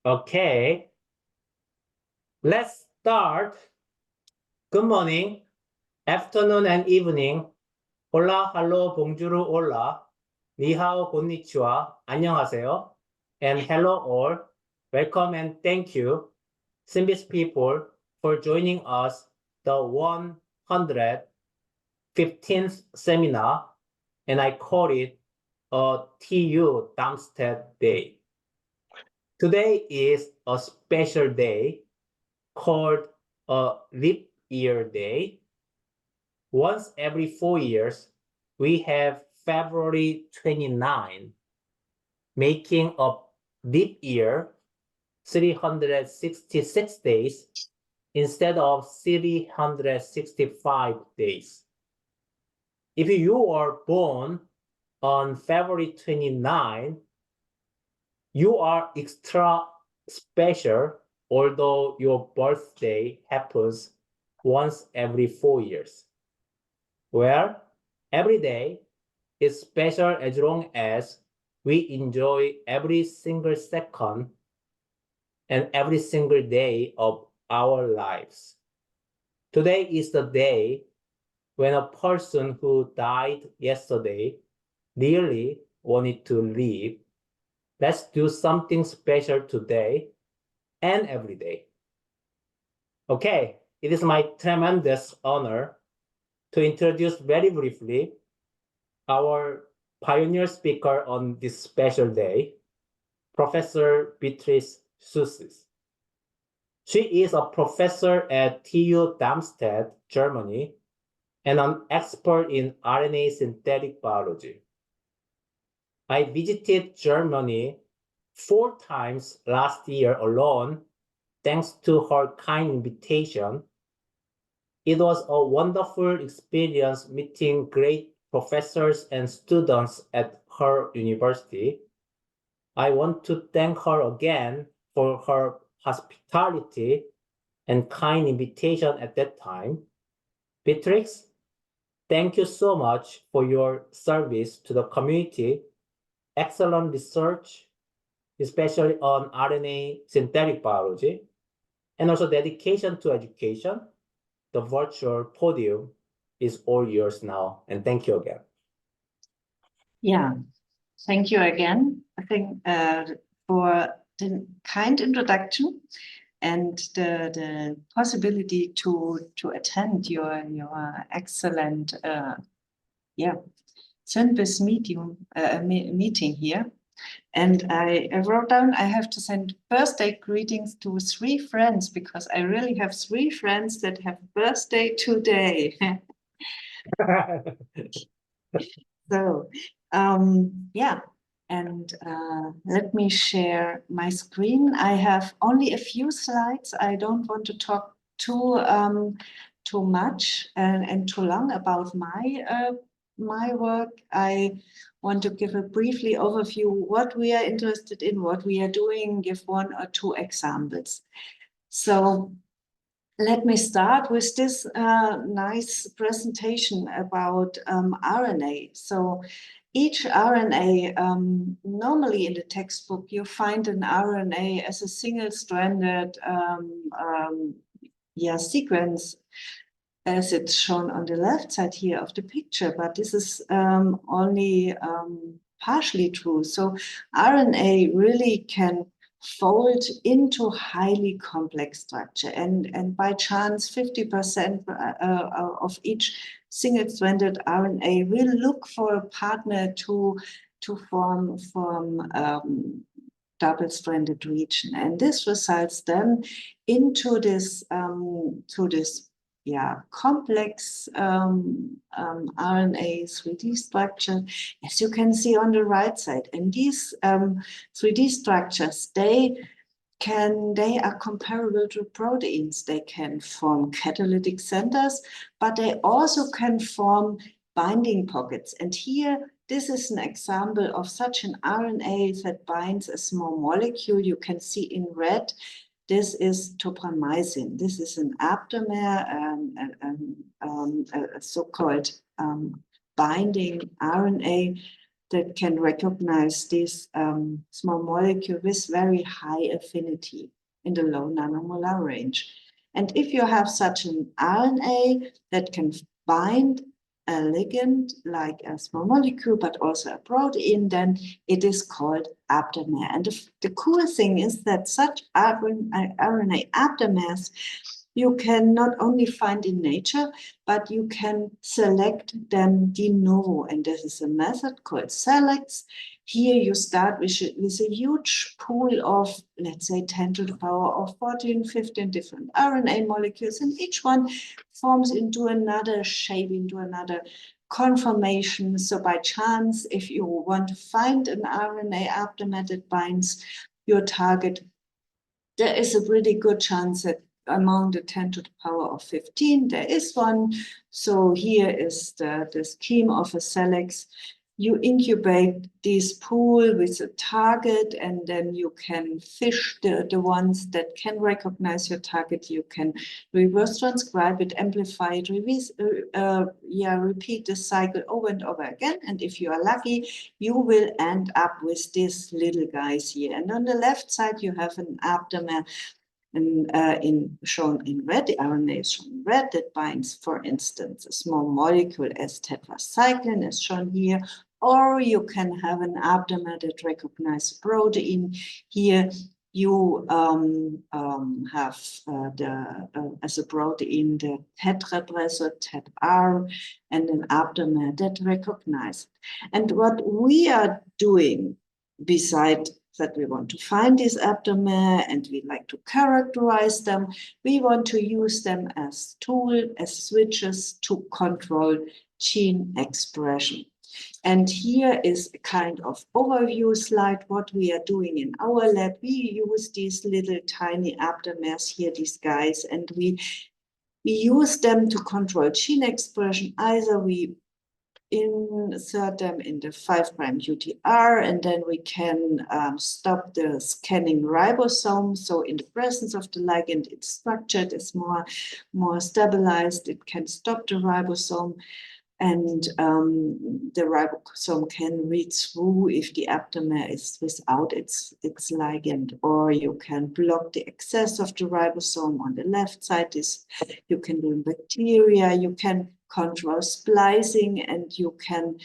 Okay, let's start. Good morning, afternoon and evening. Hola, hello, bonjour, hola. Ni hao, konnichiwa, 안녕하세요. And hello all. Welcome and thank you, SynBYSS people, for joining us the 115th seminar, and I call it a TU Darmstadt Day. Today is a special day called a leap year day. Once every 4 years, we have February 29, making a leap year 366 days instead of 365 days. If you are born on February 29, you are extra special, although your birthday happens once every 4 years. Well, every day is special as long as we enjoy every single second and every single day of our lives. Today is the day when a person who died yesterday really wanted to live. Let's do something special today and every day. Okay, it is my tremendous honor to introduce very briefly our pioneer speaker on this special day, Professor Beatrix Suess. She is a professor at TU Darmstadt, Germany, and an expert in RNA synthetic biology. I visited Germany 4 times last year alone, thanks to her kind invitation. It was a wonderful experience meeting great professors and students at her university. I want to thank her again for her hospitality and kind invitation at that time. Beatrix, thank you so much for your service to the community, excellent research, especially on RNA synthetic biology, and also dedication to education. The virtual podium is all yours now, and thank you again. Yeah, thank you again. I think for the kind introduction and the possibility to attend your excellent SynBYSS meeting here. And I wrote down I have to send birthday greetings to 3 friends because I really have 3 friends that have birthday today. So yeah, and let me share my screen. I have only a few slides. I don't want to talk too much and too long about my work. I want to give a briefly overview what we are interested in, what we are doing, give 1 or 2 examples. So let me start with this nice presentation about RNA. So each RNA, normally in the textbook, you find an RNA as a single-stranded sequence, as it's shown on the left side here of the picture, but this is only partially true. So RNA really can fold into highly complex structure, and by chance 50% of each single-stranded RNA will look for a partner to form double-stranded region, and this results then into this complex RNA 3D structure, as you can see on the right side. And these 3D structures, they are comparable to proteins. They can form catalytic centers, but they also can form binding pockets. And here, this is an example of such an RNA that binds a small molecule. You can see in red, this is topramycin. This is an aptamer, a so-called binding RNA that can recognize this small molecule with very high affinity in the low nanomolar range. And if you have such an RNA that can bind a ligand like a small molecule, but also a protein, then it is called aptamer. And the cool thing is that such RNA aptamers you can not only find in nature, but you can select them de novo. And this is a method called selects. Here you start with a huge pool of, let's say, 10 to the power of 14, 15 different RNA molecules, and each one forms into another shape, into another conformation. So by chance, if you want to find an RNA aptamer that binds your target, there is a pretty good chance that among the 10 to the power of 15, there is one. So here is the scheme of a Selex. You incubate this pool with a target, and then you can fish the ones that can recognize your target. You can reverse transcribe it, amplify it, repeat the cycle over and over again. And if you are lucky, you will end up with these little guys here. And on the left side, you have an aptamer shown in red. The RNA is shown in red that binds, for instance, a small molecule as tetracycline is shown here. Or you can have an aptamer that recognizes protein. Here you have as a protein the TET repressor, TET-R, and an aptamer that recognizes. And what we are doing, beside that we want to find these aptamer and we like to characterize them, we want to use them as tools, as switches to control gene expression. And here is a kind of overview slide, what we are doing in our lab. We use these little tiny aptamers here, these guys, and we use them to control gene expression. Either we insert them in the 5' UTR, and then we can stop the scanning ribosome. So in the presence of the ligand, it's structured, it's more stabilized, it can stop the ribosome. And the ribosome can read through if the aptamer is without its ligand, or you can block the access of the ribosome on the left side. This you can do in bacteria. You can control splicing, and you can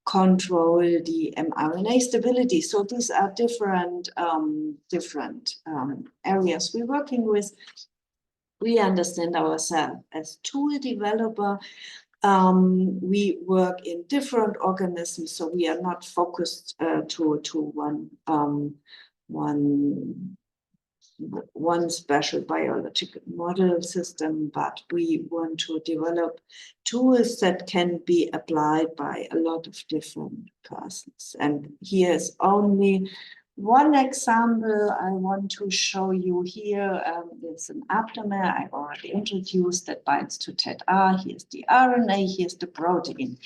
control the mRNA stability. So these are different areas we're working with. We understand ourselves as tool developer. We work in different organisms, so we are not focused to one special biological model system, but we want to develop tools that can be applied by a lot of different persons. And here's only one example I want to show you here. There's an aptamer I already introduced that binds to TET-R. Here's the RNA, here's the protein.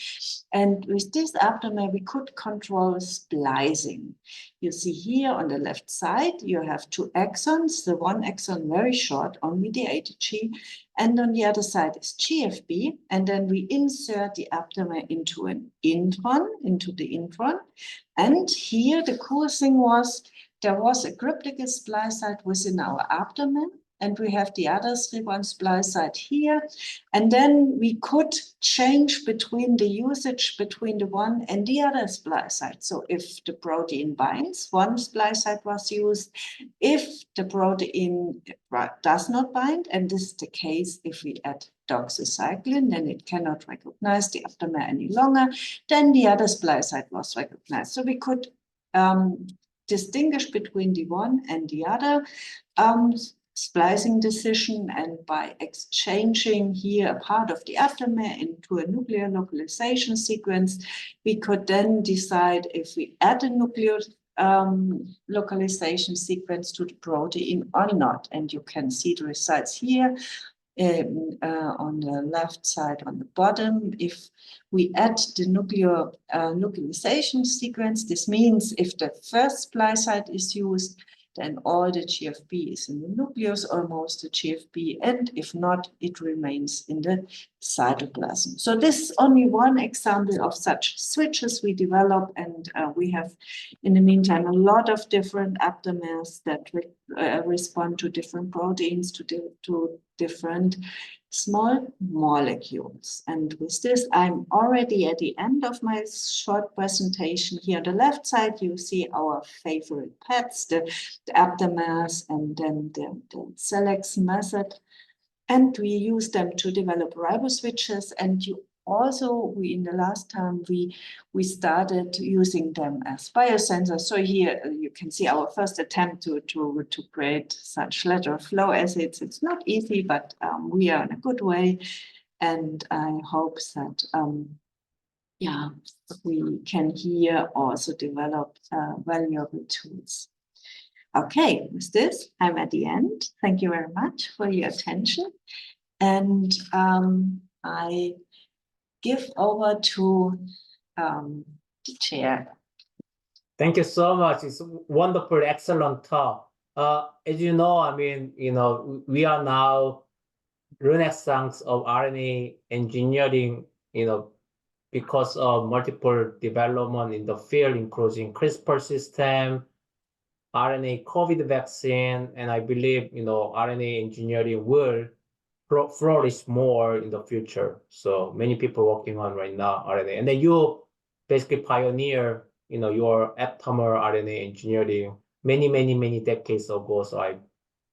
And with this aptamer, we could control splicing. You see here on the left side, you have two exons. The one exon very short, only the ATG. And on the other side is GFB. And then we insert the aptamer into an intron, into the intron. And here the cool thing was, there was a cryptic splice site within our abdomen, and we have the other 3' splice site here. And then we could change between the usage between the one and the other splice site. So if the protein binds, one splice site was used. If the protein does not bind, and this is the case if we add doxycycline, then it cannot recognize the aptamer any longer, then the other splice site was recognized. So we could distinguish between the one and the other splicing decision, and by exchanging here a part of the aptamer into a nuclear localization sequence, we could then decide if we add a nuclear localization sequence to the protein or not. And you can see the results here. On the left side on the bottom, if we add the nuclear localization sequence, this means if the first splice site is used, then all the GFP is in the nucleus, almost the GFP, and if not, it remains in the cytoplasm. So this is only one example of such switches we develop, and we have, in the meantime, a lot of different aptamers that respond to different proteins, to different small molecules. And with this, I'm already at the end of my short presentation. Here on the left side, you see our favorite pets, the aptamers, and then the SELEX method. And we use them to develop riboswitches. And in the last time, we started using them as biosensors. So here you can see our first attempt to create such lateral flow acids. It's not easy, but we are in a good way. And I hope that, we can here also develop valuable tools. Okay, with this, I'm at the end. Thank you very much for your attention. And I give over to the chair. Thank you so much. It's wonderful, excellent talk. As you know, I mean, we are now renaissance of RNA engineering, because of multiple development in the field, including CRISPR system, RNA COVID vaccine, and I believe, RNA engineering will flourish more in the future. So many people working on right now RNA, and then you basically pioneer, your aptamer RNA engineering many decades ago. So I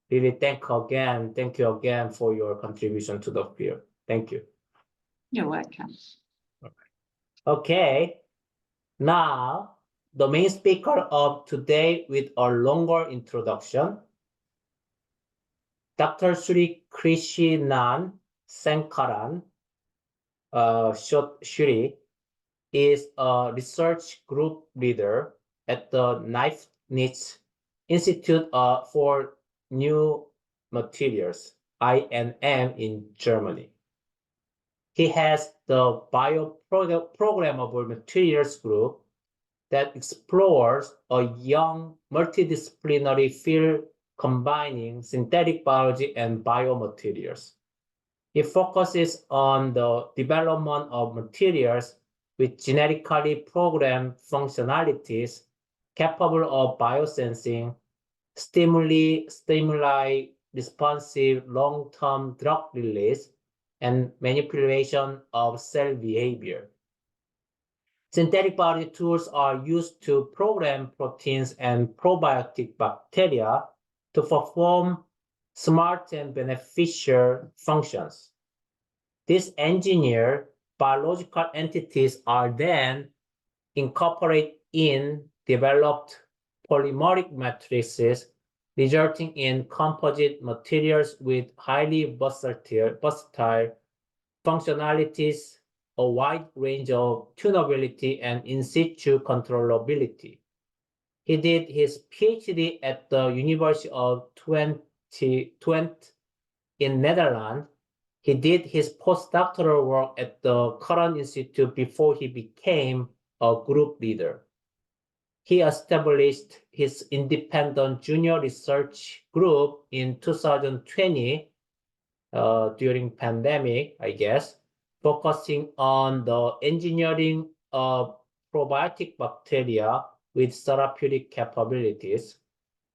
really thank you again for your contribution to the field. Thank you. You're welcome. Okay, now the main speaker of today with a longer introduction, Dr. Shrikrishnan Sankaran, short Shri, is a research group leader at the Leibniz Institute for New Materials, INM, in Germany. He has the bioprogrammable materials group that explores a young multidisciplinary field combining synthetic biology and biomaterials. It focuses on the development of materials with genetically programmed functionalities capable of biosensing, stimuli responsive long-term drug release, and manipulation of cell behavior. Synthetic biology tools are used to program proteins and probiotic bacteria to perform smart and beneficial functions. These engineered biological entities are then incorporated in developed polymeric matrices, resulting in composite materials with highly versatile functionalities, a wide range of tunability, and in situ controllability. He did his PhD at the University of Twente in Netherlands. He did his postdoctoral work at the Curran Institute before he became a group leader. He established his independent junior research group in 2020 during pandemic, I guess, focusing on the engineering of probiotic bacteria with therapeutic capabilities.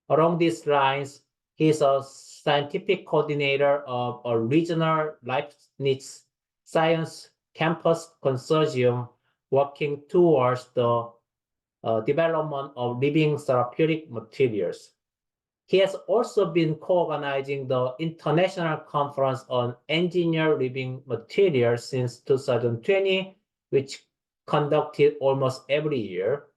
Along these lines, he is a scientific coordinator of a regional Leibniz Science Campus Consortium working towards the development of living therapeutic materials. He has also been co-organizing the International Conference on Engineered Living Materials since 2020, which conducted almost every year.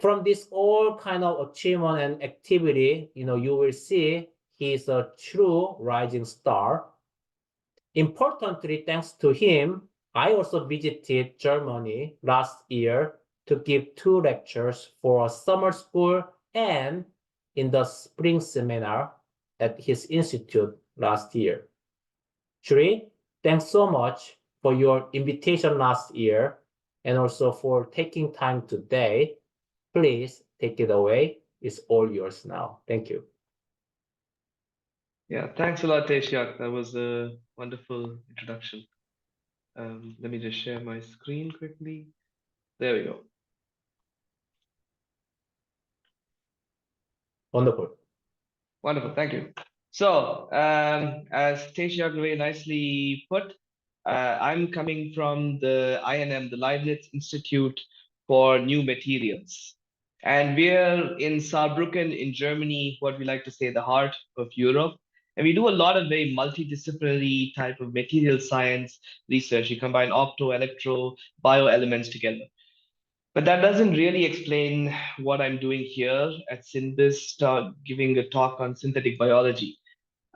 From this all kind of achievement and activity, you will see he is a true rising star. Importantly, thanks to him, I also visited Germany last year to give 2 lectures for a summer school and in the spring seminar at his institute last year. Shri, thanks so much for your invitation last year and also for taking time today. Please take it away. It's all yours now. Thank you. Yeah, thanks a lot, Teshiak. That was a wonderful introduction. Let me just share my screen quickly. There we go. Wonderful. Wonderful, thank you. So, as Teshiak very nicely put, I'm coming from the INM, the Leibniz Institute for New Materials. And we're in Saarbrücken in Germany, what we like to say the heart of Europe. And we do a lot of very multidisciplinary type of material science research. We combine opto, electro, bioelements together. But that doesn't really explain what I'm doing here at SynBYSS, giving a talk on synthetic biology.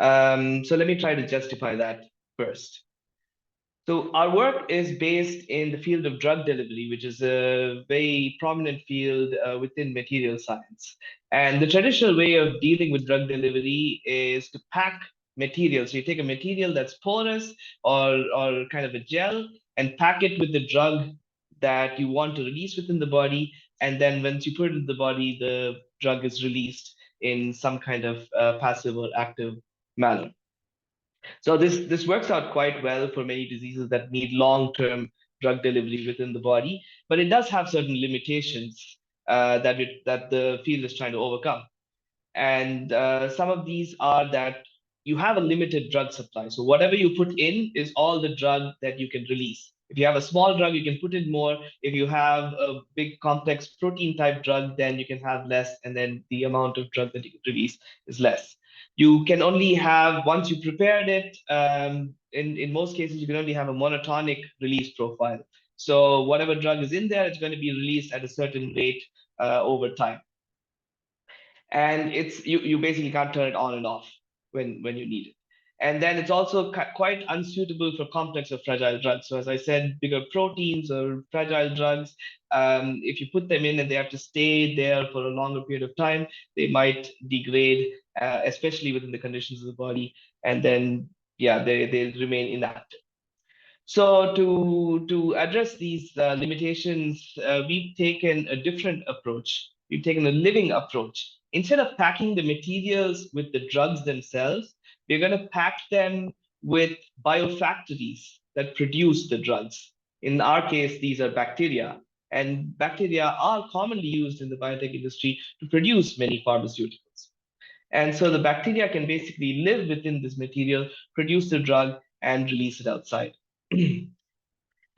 So let me try to justify that first. So our work is based in the field of drug delivery, which is a very prominent field within material science. And the traditional way of dealing with drug delivery is to pack materials. So you take a material that's porous or kind of a gel and pack it with the drug that you want to release within the body. And then once you put it in the body, the drug is released in some kind of passive or active manner. So this works out quite well for many diseases that need long-term drug delivery within the body, but it does have certain limitations that the field is trying to overcome. And some of these are that you have a limited drug supply. So whatever you put in is all the drug that you can release. If you have a small drug, you can put in more. If you have a big complex protein type drug, then you can have less, and then the amount of drug that you can release is less. You can only have, once you prepared it, in most cases, you can only have a monotonic release profile. So whatever drug is in there, it's going to be released at a certain rate over time. And it's you basically can't turn it on and off when you need it. And then it's also quite unsuitable for complex or fragile drugs. So as I said, bigger proteins or fragile drugs, if you put them in and they have to stay there for a longer period of time, they might degrade, especially within the conditions of the body. And then, yeah, they remain inactive. So to address these limitations, we've taken a different approach. We've taken a living approach. Instead of packing the materials with the drugs themselves, we're going to pack them with biofactories that produce the drugs. In our case, these are bacteria. And bacteria are commonly used in the biotech industry to produce many pharmaceuticals. And so the bacteria can basically live within this material, produce the drug, and release it outside. The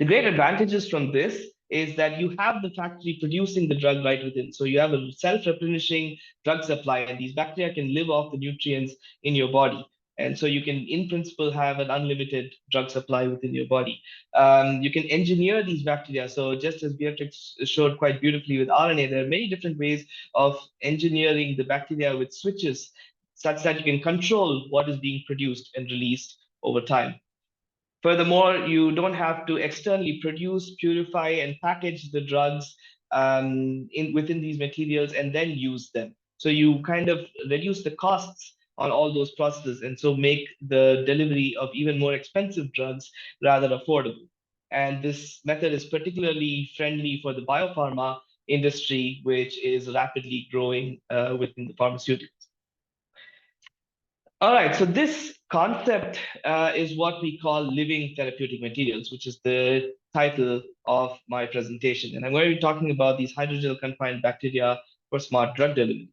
great advantages from this is that you have the factory producing the drug right within. So you have a self-replenishing drug supply, and these bacteria can live off the nutrients in your body. And so you can, in principle, have an unlimited drug supply within your body. You can engineer these bacteria. So just as Beatrix showed quite beautifully with RNA, there are many different ways of engineering the bacteria with switches such that you can control what is being produced and released over time. Furthermore, you don't have to externally produce, purify, and package the drugs within these materials and then use them. So you kind of reduce the costs on all those processes, and so make the delivery of even more expensive drugs rather affordable. And this method is particularly friendly for the biopharma industry, which is rapidly growing within the pharmaceuticals. All right, so this concept is what we call living therapeutic materials, which is the title of my presentation. And I'm going to be talking about these hydrogel confined bacteria for smart drug delivery.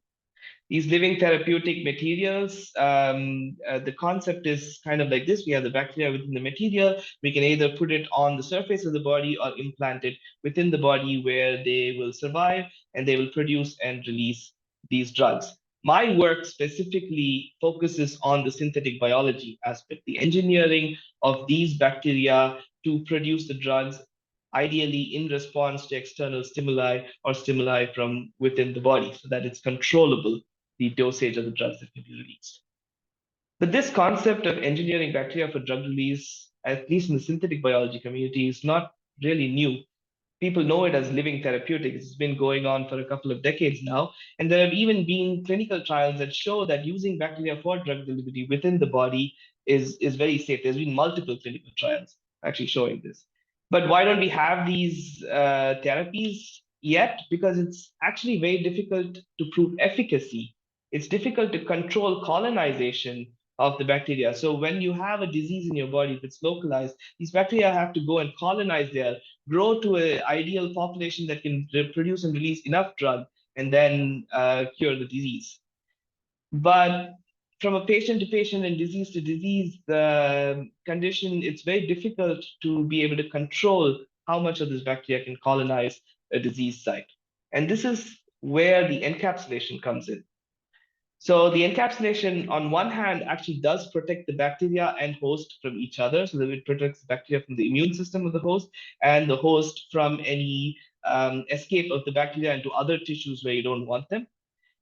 These living therapeutic materials, the concept is kind of like this. We have the bacteria within the material. We can either put it on the surface of the body or implant it within the body where they will survive and they will produce and release these drugs. My work specifically focuses on the synthetic biology aspect, the engineering of these bacteria to produce the drugs, ideally in response to external stimuli or stimuli from within the body, so that it's controllable, the dosage of the drugs that can be released. But this concept of engineering bacteria for drug release, at least in the synthetic biology community, is not really new. People know it as living therapeutics. It's been going on for a couple of decades now. And there have even been clinical trials that show that using bacteria for drug delivery within the body is very safe. There's been multiple clinical trials actually showing this. But why don't we have these therapies yet because it's actually very difficult to prove efficacy. It's difficult to control colonization of the bacteria. So when you have a disease in your body, if it's localized, these bacteria have to go and colonize there, grow to an ideal population that can produce and release enough drug, and then cure the disease. But from a patient to patient and disease to disease, the condition, it's very difficult to be able to control how much of this bacteria can colonize a disease site. And this is where the encapsulation comes in. So the encapsulation, on one hand, actually does protect the bacteria and host from each other, so that it protects the bacteria from the immune system of the host and the host from any escape of the bacteria into other tissues where you don't want them.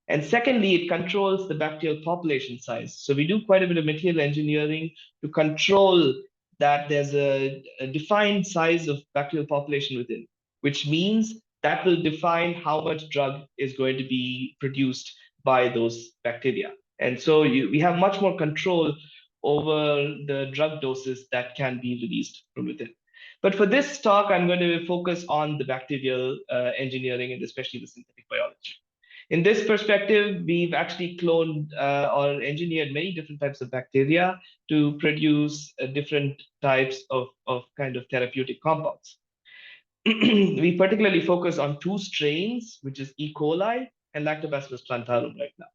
And secondly, it controls the bacterial population size. So we do quite a bit of material engineering to control that there's a defined size of bacterial population within, which means that will define how much drug is going to be produced by those bacteria. And so we have much more control over the drug doses that can be released from within. But for this talk, I'm going to focus on the bacterial engineering and especially the synthetic biology. In this perspective, we've actually cloned or engineered many different types of bacteria to produce different types of kind of therapeutic compounds. We particularly focus on two strains, which is E. coli and Lactobacillus plantarum right now.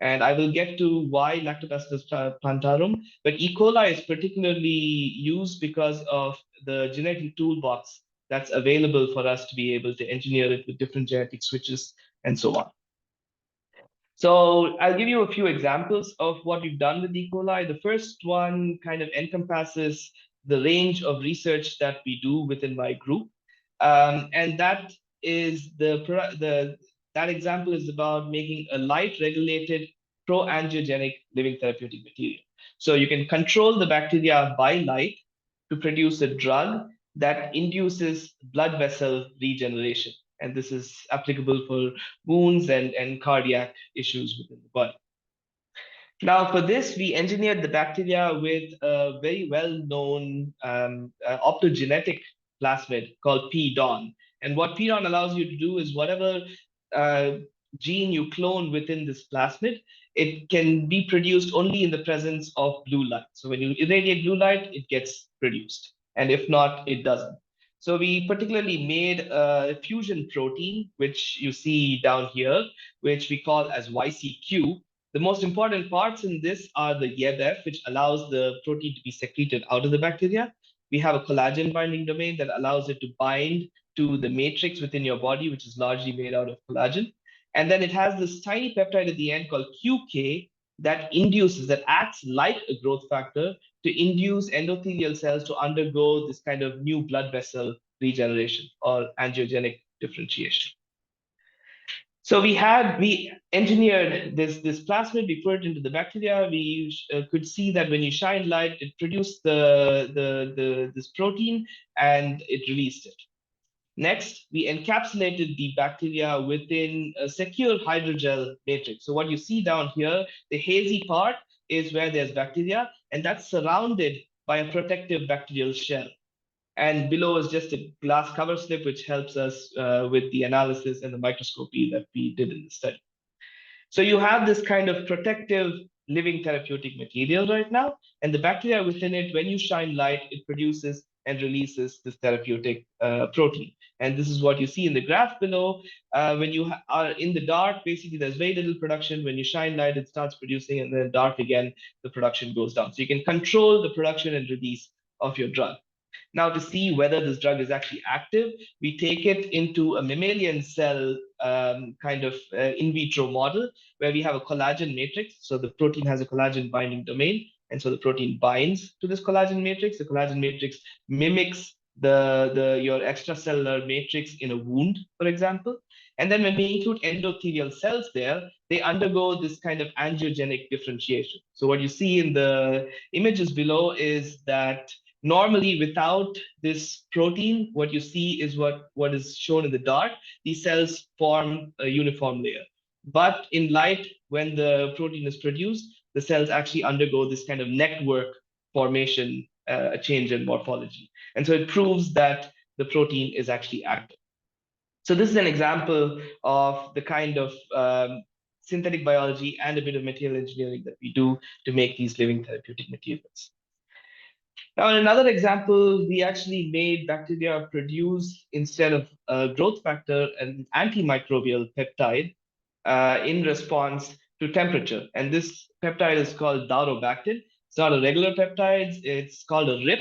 And I will get to why Lactobacillus plantarum, but E. coli is particularly used because of the genetic toolbox that's available for us to be able to engineer it with different genetic switches and so on. So I'll give you a few examples of what we've done with E. coli. The first one kind of encompasses the range of research that we do within my group. And that is that example is about making a light-regulated pro-angiogenic living therapeutic material. So you can control the bacteria by light to produce a drug that induces blood vessel regeneration. And this is applicable for wounds and cardiac issues within the body. Now, for this, we engineered the bacteria with a very well-known optogenetic plasmid called PDON. And what PDON allows you to do is whatever gene you clone within this plasmid, it can be produced only in the presence of blue light. So when you irradiate blue light, it gets produced. And if not, it doesn't. So we particularly made a fusion protein, which you see down here, which we call as YCQ. The most important parts in this are the YEBF, which allows the protein to be secreted out of the bacteria. We have a collagen binding domain that allows it to bind to the matrix within your body, which is largely made out of collagen. And then it has this tiny peptide at the end called QK that acts like a growth factor to induce endothelial cells to undergo this kind of new blood vessel regeneration or angiogenic differentiation. So we engineered this plasmid, we put it into the bacteria. We could see that when you shine light, it produced this protein and it released it. Next, we encapsulated the bacteria within a secure hydrogel matrix. So what you see down here, the hazy part is where there's bacteria, and that's surrounded by a protective bacterial shell. And below is just a glass cover slip, which helps us with the analysis and the microscopy that we did in the study. So you have this kind of protective living therapeutic material right now, and the bacteria within it, when you shine light, it produces and releases this therapeutic protein. And this is what you see in the graph below. When you are in the dark, basically there's very little production. When you shine light, it starts producing, and then dark again, the production goes down. So you can control the production and release of your drug. Now, to see whether this drug is actually active, we take it into a mammalian cell kind of in vitro model where we have a collagen matrix. So the protein has a collagen binding domain. And so the protein binds to this collagen matrix. The collagen matrix mimics your extracellular matrix in a wound, for example. And then when we include endothelial cells there, they undergo this kind of angiogenic differentiation. So what you see in the images below is that normally, without this protein, what you see is what is shown in the dark. These cells form a uniform layer. But in light, when the protein is produced, the cells actually undergo this kind of network formation, a change in morphology. And so it proves that the protein is actually active. So this is an example of the kind of synthetic biology and a bit of material engineering that we do to make these living therapeutic materials. Now, in another example, we actually made bacteria produce, instead of a growth factor, an antimicrobial peptide in response to temperature. And this peptide is called darobactin. It's not a regular peptide, it's called a RIP,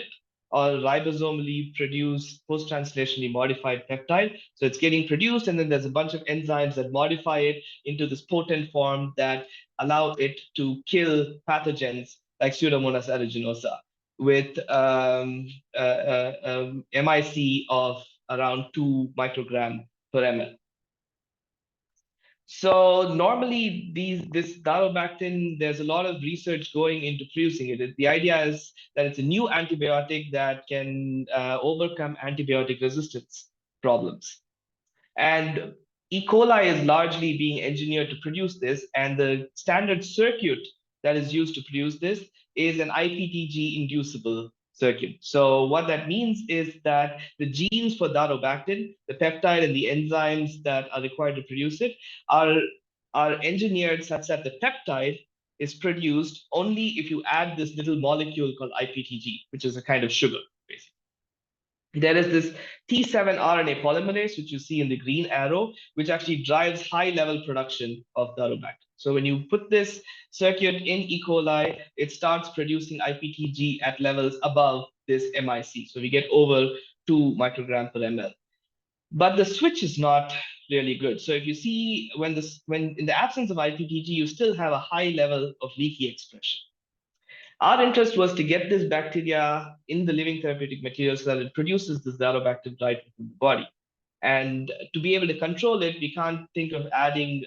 or ribosomally produced post-translationally modified peptide. So it's getting produced, and then there's a bunch of enzymes that modify it into this potent form that allow it to kill pathogens like Pseudomonas aeruginosa with MIC of around 2 microgram per ml. So normally this darobactin, there's a lot of research going into producing it. The idea is that it's a new antibiotic that can overcome antibiotic resistance problems. And E. coli is largely being engineered to produce this, and the standard circuit that is used to produce this is an IPTG inducible circuit. So what that means is that the genes for darobactin, the peptide and the enzymes that are required to produce it, are engineered such that the peptide is produced only if you add this little molecule called IPTG, which is a kind of sugar, basically. There is this T7 RNA polymerase, which you see in the green arrow, which actually drives high-level production of darobactin. So when you put this circuit in E. coli, it starts producing IPTG at levels above this MIC. So we get over 2 microgram per ml. But the switch is not really good. So if you see when in the absence of IPTG, you still have a high level of leaky expression. Our interest was to get this bacteria in the living therapeutic material so that it produces this darobactin right within the body. And to be able to control it, we can't think of adding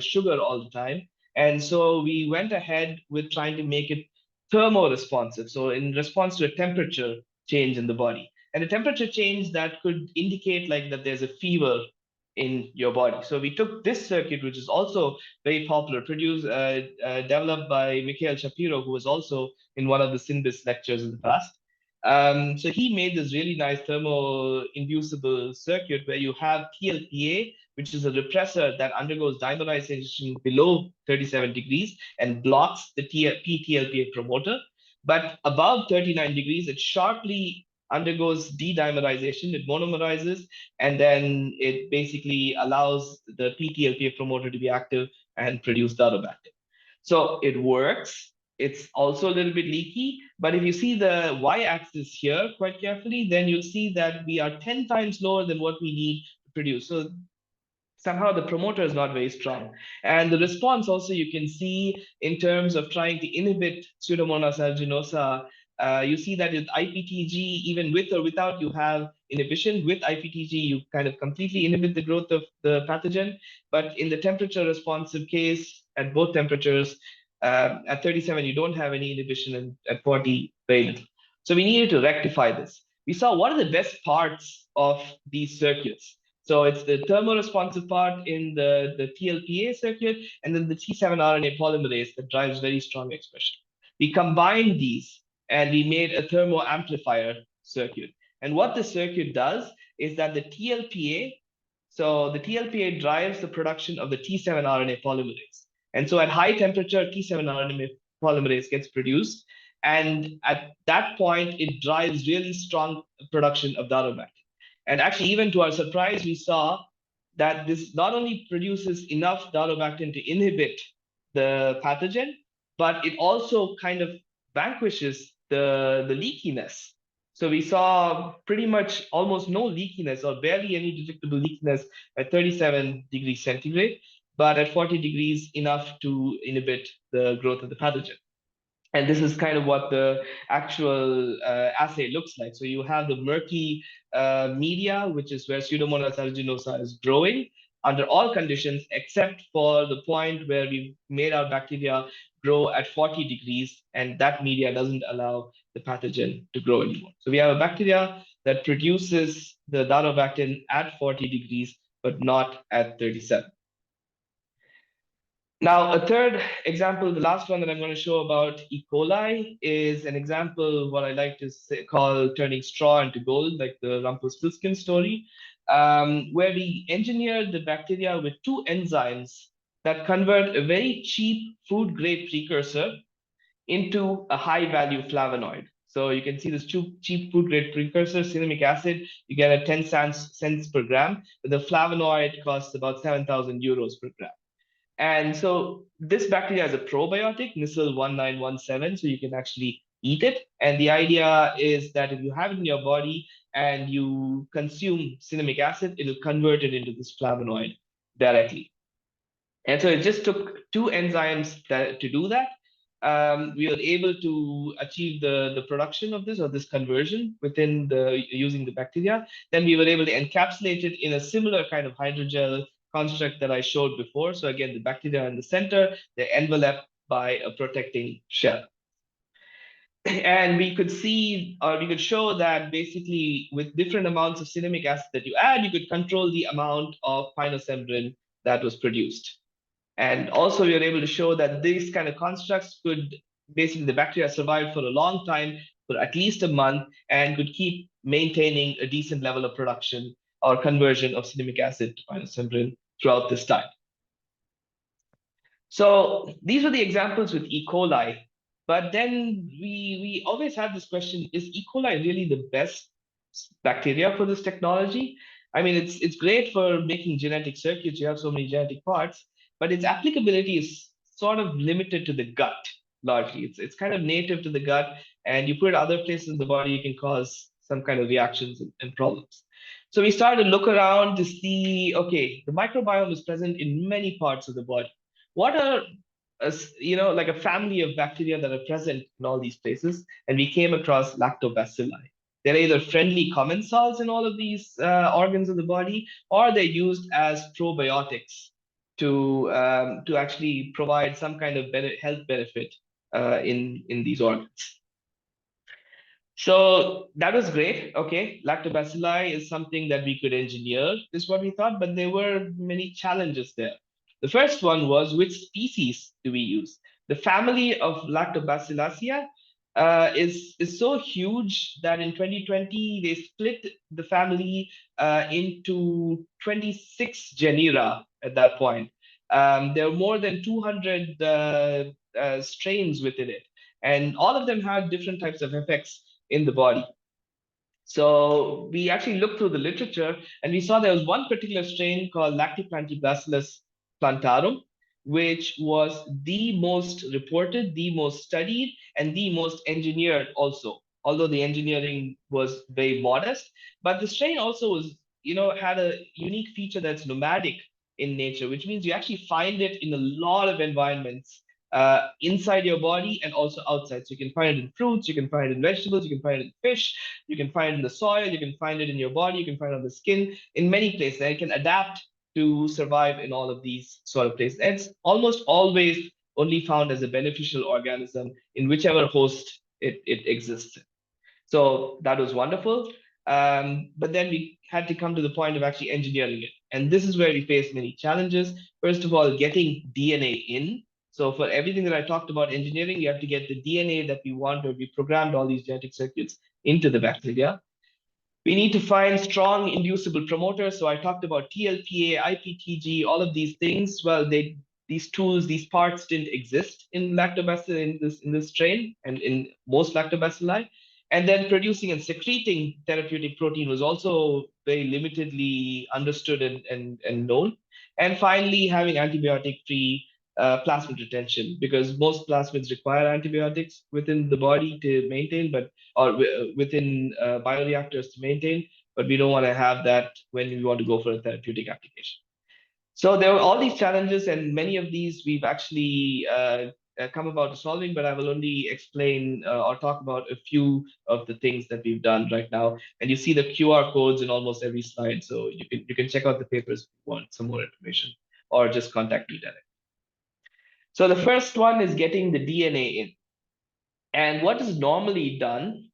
sugar all the time. And so we went ahead with trying to make it thermoresponsive. So in response to a temperature change in the body. And a temperature change that could indicate like that there's a fever in your body. So we took this circuit, which is also very popular, developed by Mikhail Shapiro, who was also in one of the SynBYSS lectures in the past. So he made this really nice thermo-inducible circuit where you have TLPA, which is a repressor that undergoes dimerization below 37 degrees and blocks the PTLPA promoter. But above 39 degrees, it sharply undergoes de-dimerization, it monomerizes, and then it basically allows the PTLPA promoter to be active and produce darobactin. So it works. It's also a little bit leaky, but if you see the y-axis here quite carefully, then you'll see that we are 10 times lower than what we need to produce. So somehow the promoter is not very strong. And the response also you can see in terms of trying to inhibit Pseudomonas aeruginosa. You see that with IPTG, even with or without, you have inhibition. With IPTG, you kind of completely inhibit the growth of the pathogen. But in the temperature responsive case, at both temperatures, at 37, you don't have any inhibition, and at 40, very little. So we needed to rectify this. We saw what are the best parts of these circuits. So it's the thermoresponsive part in the TLPA circuit, and then the T7 RNA polymerase that drives very strong expression. We combined these, and we made a thermoamplifier circuit. And what the circuit does is that the TLPA drives the production of the T7 RNA polymerase. And so at high temperature, T7 RNA polymerase gets produced. And at that point, it drives really strong production of darobactin. And actually, even to our surprise, we saw that this not only produces enough darobactin to inhibit the pathogen, but it also kind of vanquishes the leakiness. So we saw pretty much almost no leakiness or barely any detectable leakiness at 37 degrees centigrade, but at 40 degrees enough to inhibit the growth of the pathogen. And this is kind of what the actual assay looks like. So you have the murky media, which is where Pseudomonas aeruginosa is growing under all conditions, except for the point where we've made our bacteria grow at 40 degrees, and that media doesn't allow the pathogen to grow anymore. So we have a bacteria that produces the darobactin at 40 degrees, but not at 37. Now, a third example, the last one that I'm going to show about E. coli is an example, what I like to call turning straw into gold, like the Rumpelstiltskin story. where we engineered the bacteria with two enzymes that convert a very cheap food-grade precursor into a high-value flavonoid. So you can see this cheap food-grade precursor, cinnamic acid, you get at 10 cents per gram. The flavonoid costs about 7,000 euros per gram. And so this bacteria has a probiotic, Nissl 1917, so you can actually eat it. And the idea is that if you have it in your body and you consume cinnamic acid, it'll convert it into this flavonoid directly. And so it just took two enzymes to do that. We were able to achieve the production of this or this conversion within using the bacteria. Then we were able to encapsulate it in a similar kind of hydrogel construct that I showed before. So again, the bacteria in the center, they're enveloped by a protecting shell. And we could see, or we could show that basically with different amounts of cinnamic acid that you add, you could control the amount of pinosembrin that was produced. And also we were able to show that these kind of constructs could basically, the bacteria survived for a long time, for at least a month, and could keep maintaining a decent level of production or conversion of cinnamic acid to pinosembrin throughout this time. So these were the examples with E. coli. But then we always had this question, is E. coli really the best bacteria for this technology? I mean, it's great for making genetic circuits. You have so many genetic parts, but its applicability is sort of limited to the gut largely. It's kind of native to the gut, and you put it other places in the body, you can cause some kind of reactions and problems. So we started to look around to see, okay, the microbiome is present in many parts of the body. What are like a family of bacteria that are present in all these places? And we came across lactobacilli. They're either friendly commensals in all of these organs of the body, or they're used as probiotics to actually provide some kind of health benefit in these organs. So that was great. Okay, lactobacilli is something that we could engineer, is what we thought, but there were many challenges there. The first one was, which species do we use? The family of Lactobacillusia is so huge that in 2020 they split the family into 26 genera at that point. There were more than 200 strains within it, and all of them had different types of effects in the body. So we actually looked through the literature and we saw there was one particular strain called Lactobacillus plantarum, which was the most reported, the most studied, and the most engineered also. Although the engineering was very modest, but the strain also was, had a unique feature that's nomadic in nature, which means you actually find it in a lot of environments inside your body and also outside. So you can find it in fruits, you can find it in vegetables, you can find it in fish, you can find it in the soil, you can find it in your body, you can find it on the skin, in many places. And it can adapt to survive in all of these sort of places. And it's almost always only found as a beneficial organism in whichever host it exists in. So that was wonderful. But then we had to come to the point of actually engineering it. And this is where we faced many challenges. First of all, getting DNA in. So for everything that I talked about engineering, you have to get the DNA that we want, or we programmed all these genetic circuits into the bacteria. We need to find strong inducible promoters. So I talked about TLPA, IPTG, all of these things. Well, these tools, these parts didn't exist in lactobacillus in this strain and in most lactobacilli. And then producing and secreting therapeutic protein was also very limitedly understood and known. And finally, having antibiotic-free plasmid retention, because most plasmids require antibiotics within the body to maintain, or within bioreactors to maintain, but we don't want to have that when we want to go for a therapeutic application. So there were all these challenges, and many of these we've actually come about solving, but I will only explain or talk about a few of the things that we've done right now. And you see the QR codes in almost every slide, so you can check out the papers if you want some more information, or just contact me directly. So the first one is getting the DNA in. And what is normally done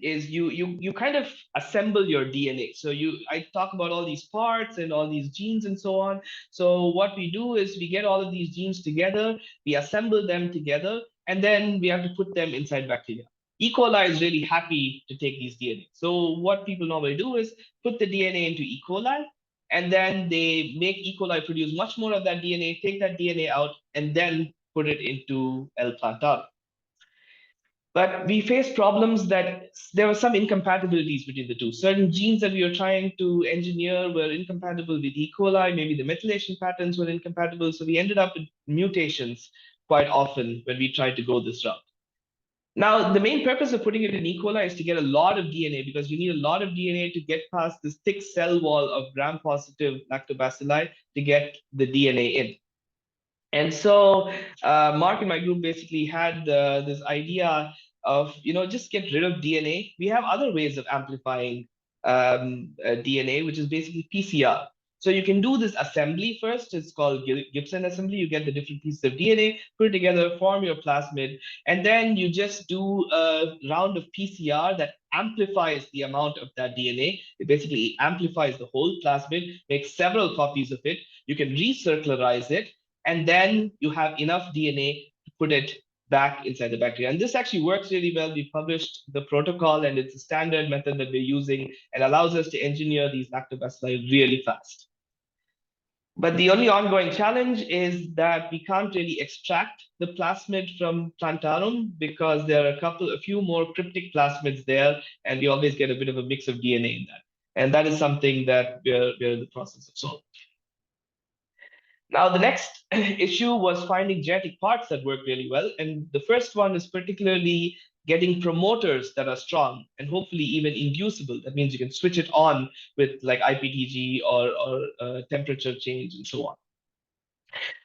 is you kind of assemble your DNA. So I talk about all these parts and all these genes and so on. So what we do is we get all of these genes together, we assemble them together, and then we have to put them inside bacteria. E. coli is really happy to take these DNA. So what people normally do is put the DNA into E. coli, and then they make E. coli produce much more of that DNA, take that DNA out, and then put it into L. plantarum. But we faced problems that there were some incompatibilities between the two. Certain genes that we were trying to engineer were incompatible with E. coli. Maybe the methylation patterns were incompatible. So we ended up with mutations quite often when we tried to go this route. Now, the main purpose of putting it in E. coli is to get a lot of DNA, because you need a lot of DNA to get past this thick cell wall of gram-positive lactobacilli to get the DNA in. And so Mark and my group basically had this idea of, just get rid of DNA. We have other ways of amplifying DNA, which is basically PCR. So you can do this assembly first. It's called Gibson assembly. You get the different pieces of DNA, put it together, form your plasmid, and then you just do a round of PCR that amplifies the amount of that DNA. It basically amplifies the whole plasmid, makes several copies of it. You can recircularize it, and then you have enough DNA to put it back inside the bacteria. And this actually works really well. We published the protocol, and it's a standard method that we're using and allows us to engineer these lactobacilli really fast. But the only ongoing challenge is that we can't really extract the plasmid from plantarum, because there are a few more cryptic plasmids there, and we always get a bit of a mix of DNA in that. And that is something that we're in the process of solving. Now, the next issue was finding genetic parts that work really well. And the first one is particularly getting promoters that are strong and hopefully even inducible. That means you can switch it on with like IPTG or temperature change and so on.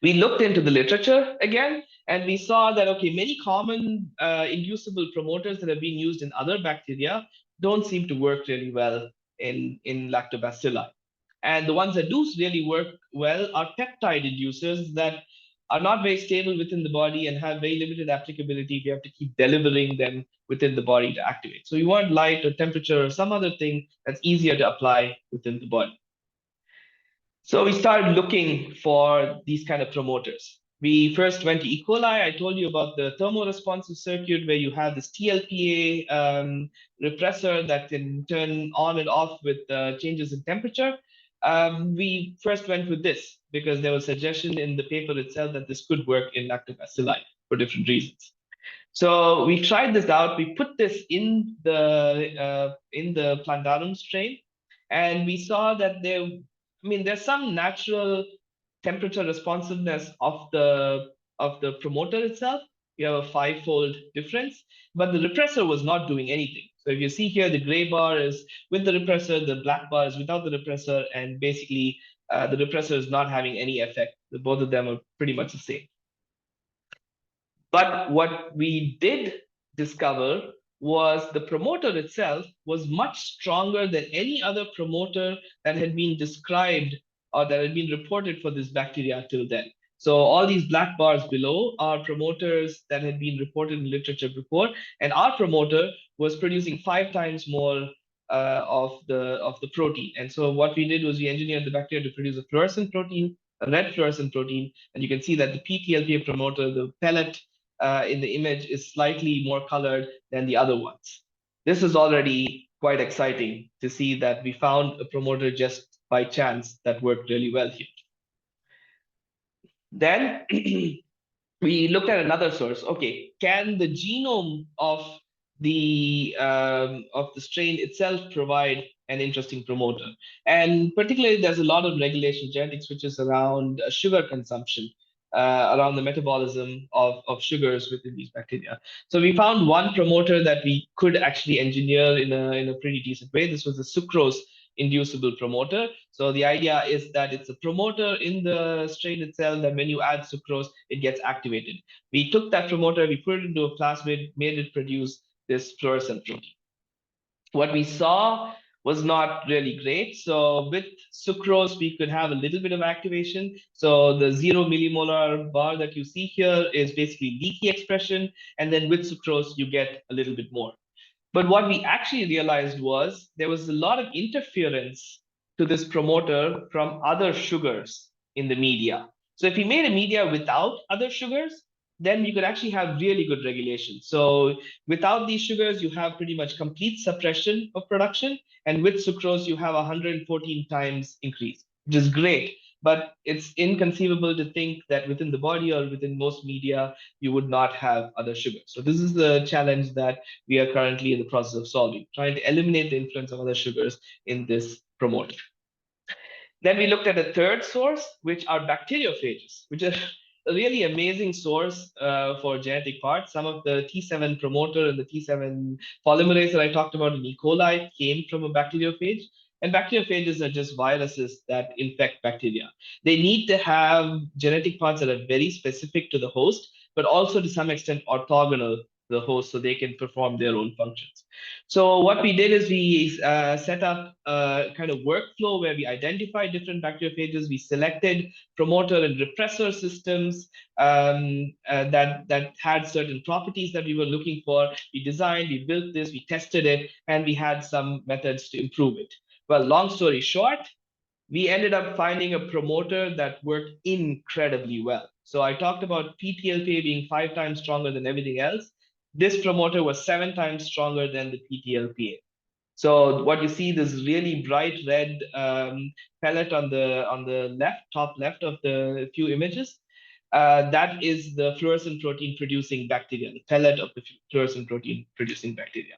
We looked into the literature again, and we saw that, okay, many common inducible promoters that have been used in other bacteria don't seem to work really well in lactobacilli. And the ones that do really work well are peptide inducers that are not very stable within the body and have very limited applicability. We have to keep delivering them within the body to activate. So you want light or temperature or some other thing that's easier to apply within the body. So we started looking for these kind of promoters. We first went to E. coli. I told you about the thermoresponsive circuit where you have this TLPA repressor that can turn on and off with changes in temperature. We first went with this because there was suggestion in the paper itself that this could work in lactobacilli for different reasons. So we tried this out. We put this in the plantarum strain, and we saw that there's some natural temperature responsiveness of the promoter itself. You have a 5-fold difference, but the repressor was not doing anything. So if you see here, the gray bar is with the repressor, the black bar is without the repressor, and basically the repressor is not having any effect. Both of them are pretty much the same. But what we did discover was the promoter itself was much stronger than any other promoter that had been described or that had been reported for this bacteria till then. So all these black bars below are promoters that had been reported in literature before, and our promoter was producing 5 times more of the protein. And so what we did was we engineered the bacteria to produce a fluorescent protein, a red fluorescent protein, and you can see that the PTLPA promoter, the pellet in the image, is slightly more colored than the other ones. This is already quite exciting to see that we found a promoter just by chance that worked really well here. Then we looked at another source. Okay, can the genome of the strain itself provide an interesting promoter? And particularly, there's a lot of regulation genetics which is around sugar consumption, around the metabolism of sugars within these bacteria. So we found one promoter that we could actually engineer in a pretty decent way. This was a sucrose inducible promoter. So the idea is that it's a promoter in the strain itself, that when you add sucrose, it gets activated. We took that promoter, we put it into a plasmid, made it produce this fluorescent protein. What we saw was not really great. So with sucrose, we could have a little bit of activation. So the 0 millimolar bar that you see here is basically leaky expression. And then with sucrose, you get a little bit more. But what we actually realized was there was a lot of interference to this promoter from other sugars in the media. So if we made a media without other sugars, then you could actually have really good regulation. So without these sugars, you have pretty much complete suppression of production. And with sucrose, you have 114 times increase, which is great. But it's inconceivable to think that within the body or within most media, you would not have other sugars. So this is the challenge that we are currently in the process of solving, trying to eliminate the influence of other sugars in this promoter. Then we looked at a third source, which are bacteriophages, which are a really amazing source for genetic parts. Some of the T7 promoter and the T7 polymerase that I talked about in E. coli came from a bacteriophage. And bacteriophages are just viruses that infect bacteria. They need to have genetic parts that are very specific to the host, but also to some extent orthogonal to the host so they can perform their own functions. So what we did is we set up a kind of workflow where we identified different bacteriophages. We selected promoter and repressor systems that had certain properties that we were looking for. We designed, we built this, we tested it, and we had some methods to improve it. Well, long story short, we ended up finding a promoter that worked incredibly well. So I talked about PTLPA being 5 times stronger than everything else. This promoter was 7 times stronger than the PTLPA. So what you see, this really bright red pellet on the left, top left of the few images, that is the fluorescent protein producing bacteria, the pellet of the fluorescent protein producing bacteria.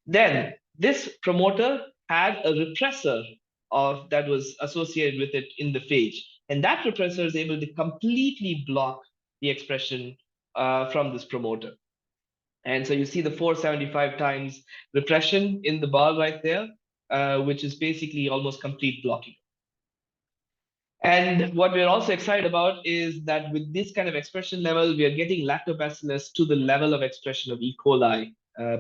Then this promoter had a repressor that was associated with it in the phage. And that repressor is able to completely block the expression from this promoter. And so you see the 475 times repression in the bar right there, which is basically almost complete blocking. And what we're also excited about is that with this kind of expression level, we are getting Lactobacillus to the level of expression of E. coli,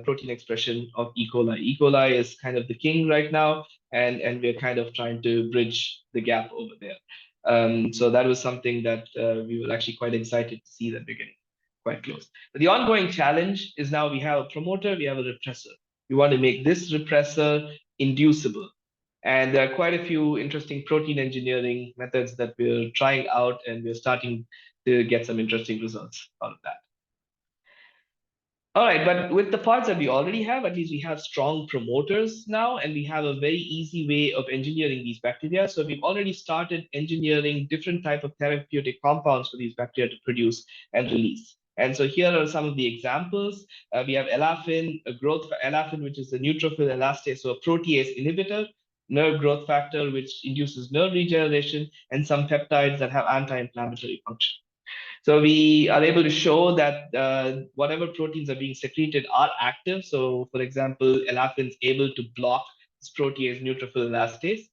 protein expression of E. coli. E. coli is kind of the king right now, and we're kind of trying to bridge the gap over there. So that was something that we were actually quite excited to see that we're getting quite close. But the ongoing challenge is now we have a promoter, we have a repressor. We want to make this repressor inducible. And there are quite a few interesting protein engineering methods that we're trying out, and we're starting to get some interesting results out of that. All right, but with the parts that we already have, at least we have strong promoters now, and we have a very easy way of engineering these bacteria. So we've already started engineering different type of therapeutic compounds for these bacteria to produce and release. And so here are some of the examples. We have elafin, elafin, which is a neutrophil elastase, so a protease inhibitor, nerve growth factor, which induces nerve regeneration, and some peptides that have anti-inflammatory function. So we are able to show that whatever proteins are being secreted are active. So for example, elafin is able to block this protease neutrophil elastase.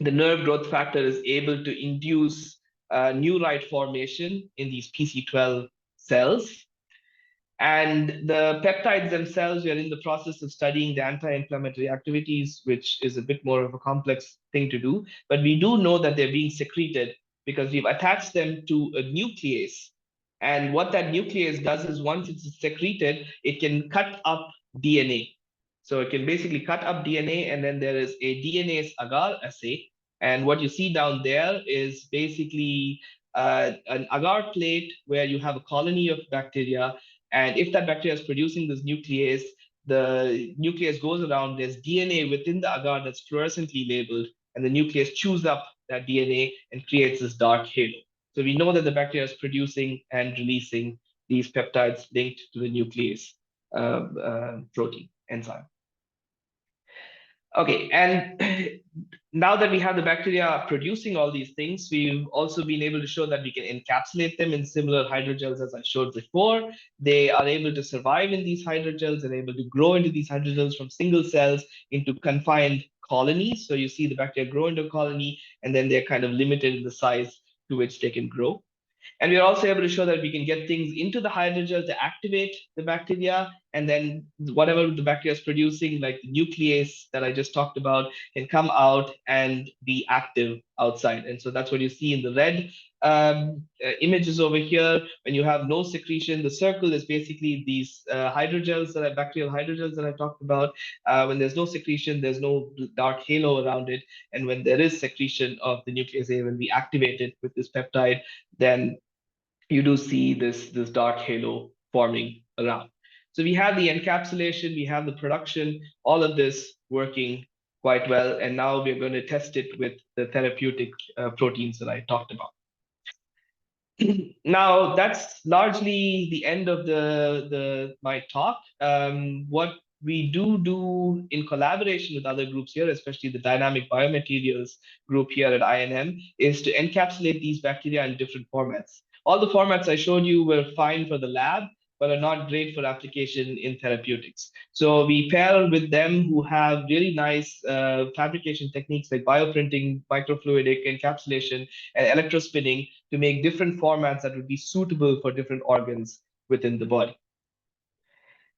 The nerve growth factor is able to induce neurite formation in these PC12 cells. And the peptides themselves, we are in the process of studying the anti-inflammatory activities, which is a bit more of a complex thing to do. But we do know that they're being secreted because we've attached them to a nuclease. And what that nuclease does is once it's secreted, it can cut up DNA. So it can basically cut up DNA, and then there is a DNase agar assay. And what you see down there is basically an agar plate where you have a colony of bacteria. And if that bacteria is producing this nuclease, the nuclease goes around, there's DNA within the agar that's fluorescently labeled, and the nuclease chews up that DNA and creates this dark halo. So we know that the bacteria is producing and releasing these peptides linked to the nuclease protein enzyme. Okay, and now that we have the bacteria producing all these things, we've also been able to show that we can encapsulate them in similar hydrogels as I showed before. They are able to survive in these hydrogels. They're able to grow into these hydrogels from single cells into confined colonies. So you see the bacteria grow into a colony, and then they're kind of limited in the size to which they can grow. And we're also able to show that we can get things into the hydrogel to activate the bacteria, and then whatever the bacteria is producing, like the nuclease that I just talked about, can come out and be active outside. And so that's what you see in the red images over here. When you have no secretion, the circle is basically these hydrogels, that are bacterial hydrogels that I talked about. When there's no secretion, there's no dark halo around it. And when there is secretion of the nuclease A, when we activate it with this peptide, then you do see this dark halo forming around. So we have the encapsulation, we have the production, all of this working quite well. And now we're going to test it with the therapeutic proteins that I talked about. Now that's largely the end of my talk. What we do in collaboration with other groups here, especially the dynamic biomaterials group here at INM, is to encapsulate these bacteria in different formats. All the formats I showed you were fine for the lab, but are not great for application in therapeutics. So we pair with them who have really nice fabrication techniques like bioprinting, microfluidic encapsulation, and electrospinning to make different formats that would be suitable for different organs within the body.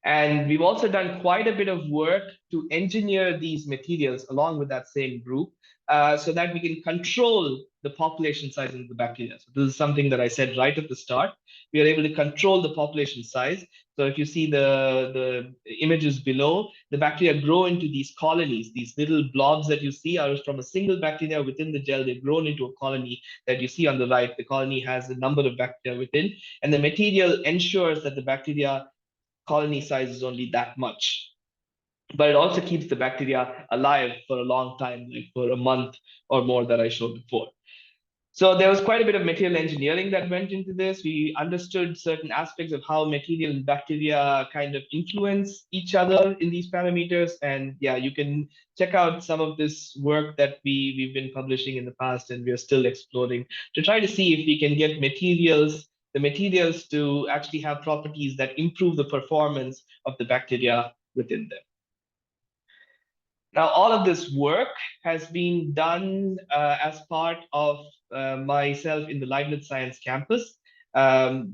And we've also done quite a bit of work to engineer these materials along with that same group so that we can control the population size of the bacteria. So this is something that I said right at the start. We are able to control the population size. So if you see the images below, the bacteria grow into these colonies. These little blobs that you see are from a single bacteria within the gel. They've grown into a colony that you see on the right. The colony has a number of bacteria within, and the material ensures that the bacteria colony size is only that much. But it also keeps the bacteria alive for a long time, like for a month or more that I showed before. So there was quite a bit of material engineering that went into this. We understood certain aspects of how material and bacteria kind of influence each other in these parameters. And yeah, you can check out some of this work that we've been publishing in the past, and we're still exploring to try to see if we can get the materials to actually have properties that improve the performance of the bacteria within them. Now, all of this work has been done as part of myself in the Leibniz Science Campus,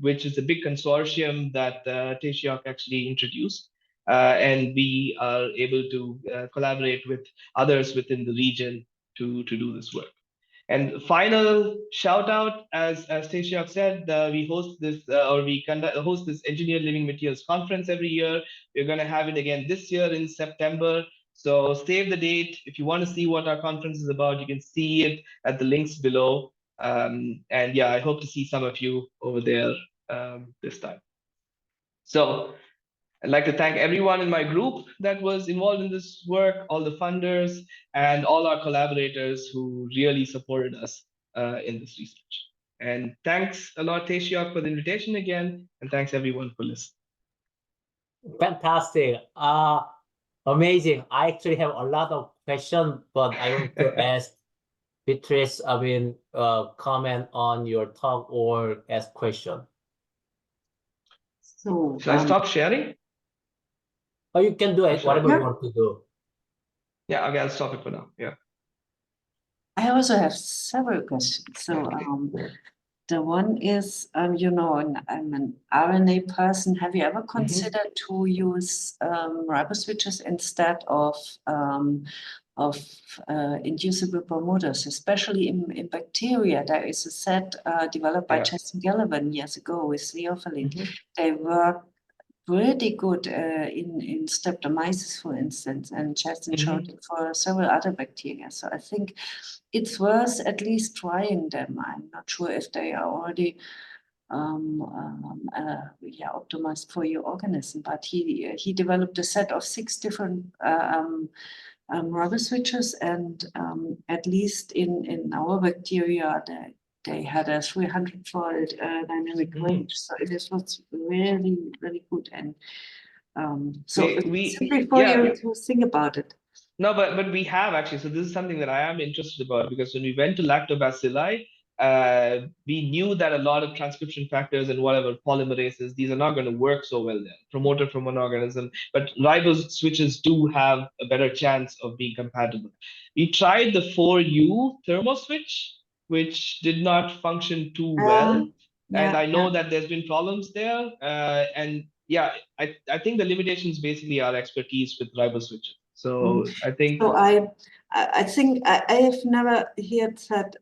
which is a big consortium that Taeshiok actually introduced. And we are able to collaborate with others within the region to do this work. And final shout out, as Taeshiok said, we host this host this Engineered Living Materials Conference every year. We're going to have it again this year in September. So save the date. If you want to see what our conference is about, you can see it at the links below. And yeah, I hope to see some of you over there this time. So I'd like to thank everyone in my group that was involved in this work, all the funders, and all our collaborators who really supported us in this research. And thanks a lot, Taeshiok, for the invitation again, and thanks everyone for listening. Fantastic. Amazing. I actually have a lot of questions, but I want to ask Beatrix, comment on your talk or ask question. So, Should I stop sharing? Or you can do it, whatever you want to do. Yeah, okay, I'll stop it for now. Yeah. I also have several questions. So, the one is, you know, I'm an RNA person. Have you ever considered to use riboswitches instead of inducible promoters, especially in bacteria? There is a set developed by Justin Gallivan years ago with Theophylline. They work pretty good in Streptomyces, for instance, and Justin showed it for several other bacteria. So I think it's worth at least trying them. I'm not sure if they are already optimized for your organism, but he developed a set of 6 different riboswitches, and at least in our bacteria, they had a 300-fold dynamic range. So it was really, really good. And so it's simply for you to think about it. No, but we have actually. So this is something that I am interested about, because when we went to Lactobacilli, we knew that a lot of transcription factors and whatever polymerases, these are not going to work so well there. Promoter from one organism, but ribose switches do have a better chance of being compatible. We tried the 4U thermoswitch, which did not function too well. And I know that there's been problems there. And yeah, I think the limitations basically are expertise with ribose switches. So I think. So I think I have never heard that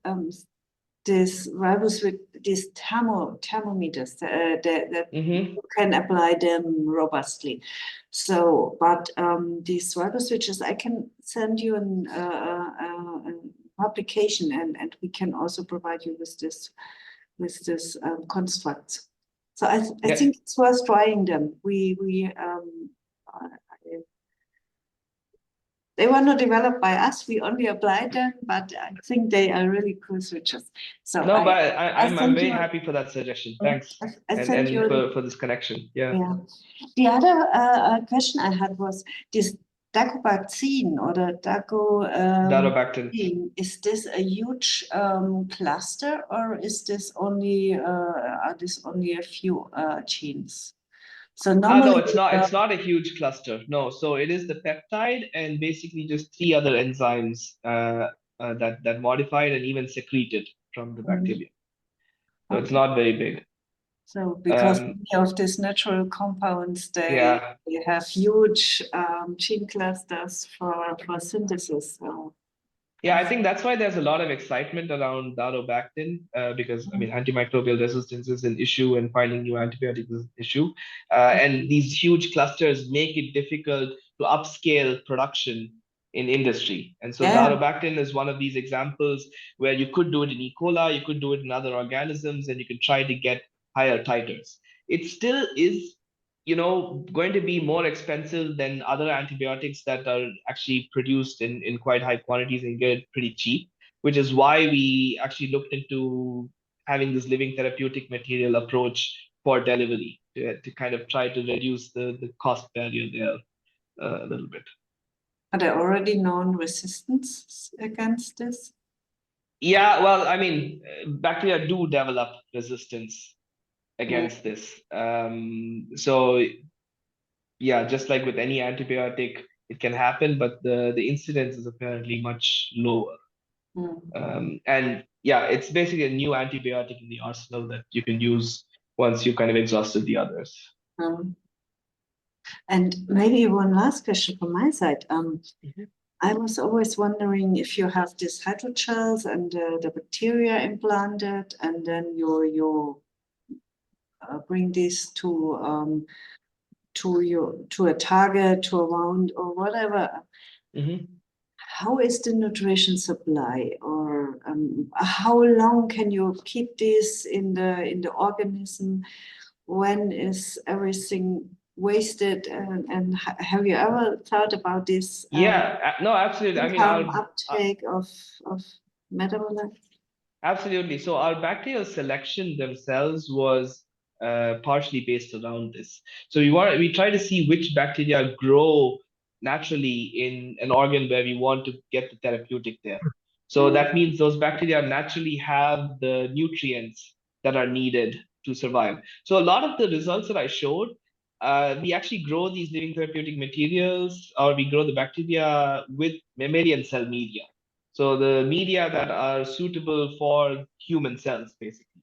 this ribose with these thermometers that you can apply them robustly. So, but these ribose switches, I can send you an publication, and we can also provide you with this constructs. So I Yeah. think it's worth trying them. They were not developed by us. We only applied them, but I think they are really cool switches. So No, but I'm sent very you- happy for that suggestion. Thanks. I sent And you for this connection. Yeah. yeah. The other question I had was this Dacobacillus or the Darmstadt. is this a huge cluster, or is this only are this only a few genes? So normally No, it's not. It's not a huge cluster. No, so it is the peptide and basically just 3 other enzymes that modified and even secreted from the bacteria. So it's Okay. not very big. So because many of these natural compounds, they have huge gene clusters for synthesis. So Yeah, I think that's why there's a lot of excitement around darobactin because I mean antimicrobial resistance is an issue and finding new antibiotics is an issue. And these huge clusters make it difficult to upscale production in industry. And so darobactin is one of these examples where you could do it in E. coli, you could do it in other organisms, and you can try to get higher titers. It still is going to be more expensive than other antibiotics that are actually produced in quite high quantities and get it pretty cheap, which is why we actually looked into having this living therapeutic material approach for delivery to kind of try to reduce the cost barrier there a little bit. Are there already known resistance against this? Yeah, well, I mean, bacteria do develop resistance against this. So yeah, just like with any antibiotic, it can happen, but the incidence is apparently much lower. And yeah, it's basically a new antibiotic in the arsenal that you can use once you've kind of exhausted the others. And maybe one last question from my side. I was always wondering if you have these hydrogels and the bacteria implanted, and then you bring this to a target, to a wound, or whatever. How is the nutrition supply, or how long can you keep this in the organism? When is everything wasted? And have you ever thought about this? Yeah, no, absolutely. I mean, uptake of metabolites. Absolutely. So our bacterial selection themselves was partially based around this. So we try to see which bacteria grow naturally in an organ where we want to get the therapeutic there. So that means those bacteria naturally have the nutrients that are needed to survive. So a lot of the results that I showed, we actually grow these living therapeutic materials, or we grow the bacteria with mammalian cell media. So the media that are suitable for human cells, basically.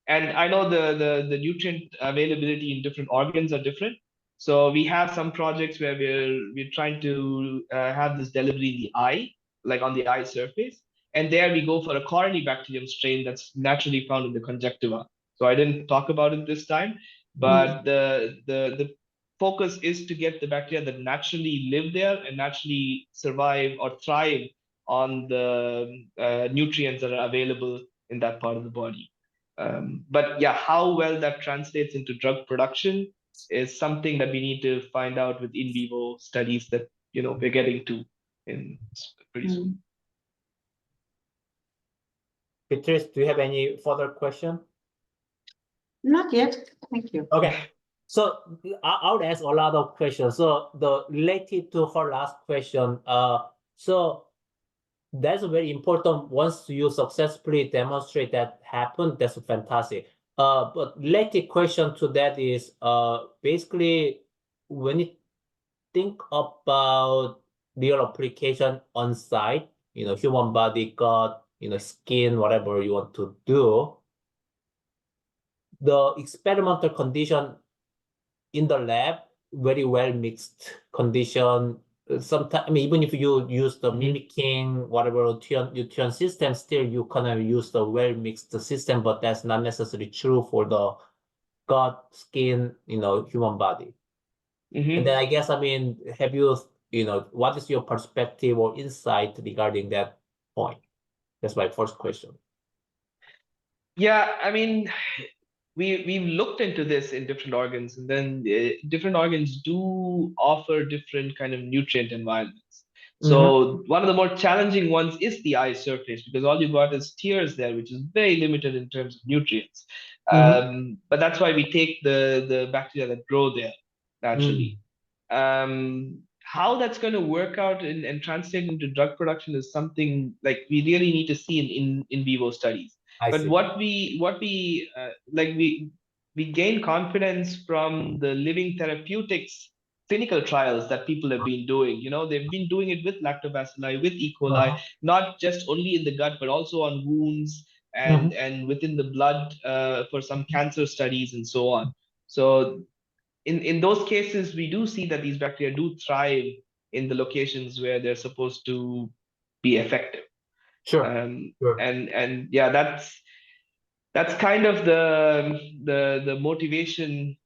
And I know the nutrient availability in different organs are different. So we have some projects where we're trying to have this delivery in the eye, like on the eye surface. And there we go for a Corynebacterium strain that's naturally found in the conjunctiva. So I didn't talk about it this time, but the focus is to get the bacteria that naturally live there and naturally survive or thrive on the nutrients that are available in that part of the body. But yeah, how well that translates into drug production is something that we need to find out with in vivo studies that we're getting to in pretty soon. Beatrix, do you have any further question? Not yet. Thank you. Okay. So I would ask a lot of questions. So related to her last question, so that's very important. Once you successfully demonstrate that happened, that's fantastic. But related question to that is basically when you think about real application on site, human body, gut, skin, whatever you want to do, the experimental condition in the lab, very well mixed condition. Sometimes, I mean, even if you use the mimicking whatever nutrient system, still you kind of use the well mixed system, but that's not necessarily true for the gut, skin, human body. And then I guess, I mean, have you, what is your perspective or insight regarding that point? That's my first question. Yeah, I mean, we've looked into this in different organs, and then different organs do offer different kind of nutrient environments. Mm-hmm. So one of the more challenging ones is the eye surface, because all you got is tears there, which is very limited in terms of nutrients. Mm-hmm. But that's why we take the bacteria that grow there naturally. Mm. How that's going to work out and translate into drug production is something like we really need to see in vivo studies. I But see. what we like we gain confidence from the living therapeutics clinical trials that people have been doing. You know, they've been doing it with lactobacilli, with E. coli, Uh-huh. not just only in the gut, but also on wounds Mm-hmm. and within the blood for some cancer studies and so on. So in those cases, we do see that these bacteria do thrive in the locations where they're supposed to be effective. Sure. Sure. And yeah, that's kind of the motivation,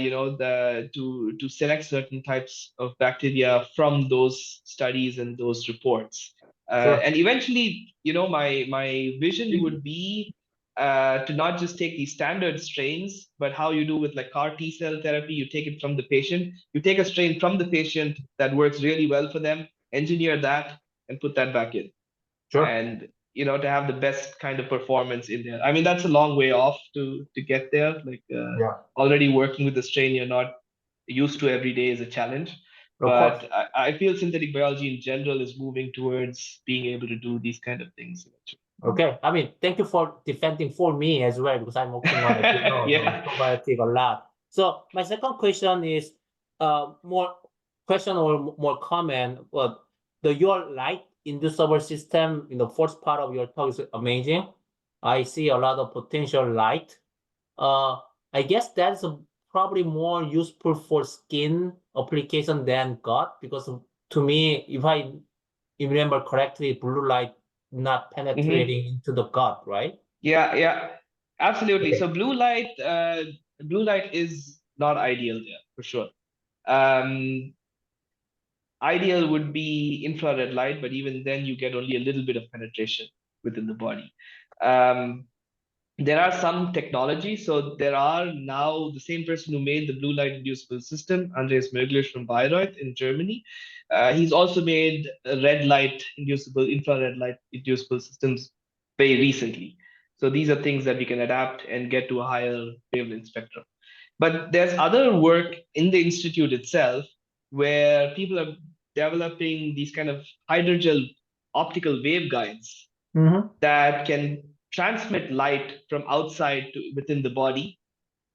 you know, the to select certain types of bacteria from those studies and those reports. Sure. And eventually, you know, my vision would be to not just take these standard strains, but how you do with like CAR T cell therapy, you take it from the patient, you take a strain from the patient that works really well for them, engineer that, and put that back in, Sure. and you know, to have the best kind of performance in there. I mean, that's a long way off to get there. Like Yeah. already working with the strain you're not used to every day is a challenge. Of course. But I feel synthetic biology in general is moving towards being able to do these kind of things Okay. I mean, thank you for defending for me as well, because I'm working on, as you know, the yeah. probiotic a lot. So my second question is more question or more comment. But the your light inducible system in the first part of your talk is amazing. I see a lot of potential light. I guess that's probably more useful for skin application than gut, because to me, if I remember correctly, blue light not Hmm. penetrating into the gut, right? Yeah, absolutely. Okay. So blue light is not ideal there for sure. um Ideal would be infrared light, but even then you get only a little bit of penetration within the body. Um, there are some technologies. So there are now the same person who made the blue light inducible system, Andreas Möglich from Bayreuth in Germany. He's also made red light inducible, infrared light inducible systems very recently. So these are things that we can adapt and get to a higher wavelength spectrum. But there's other work in the institute itself where people are developing these kind of hydrogel optical waveguides Mm-hmm. that can transmit light from outside to within the body.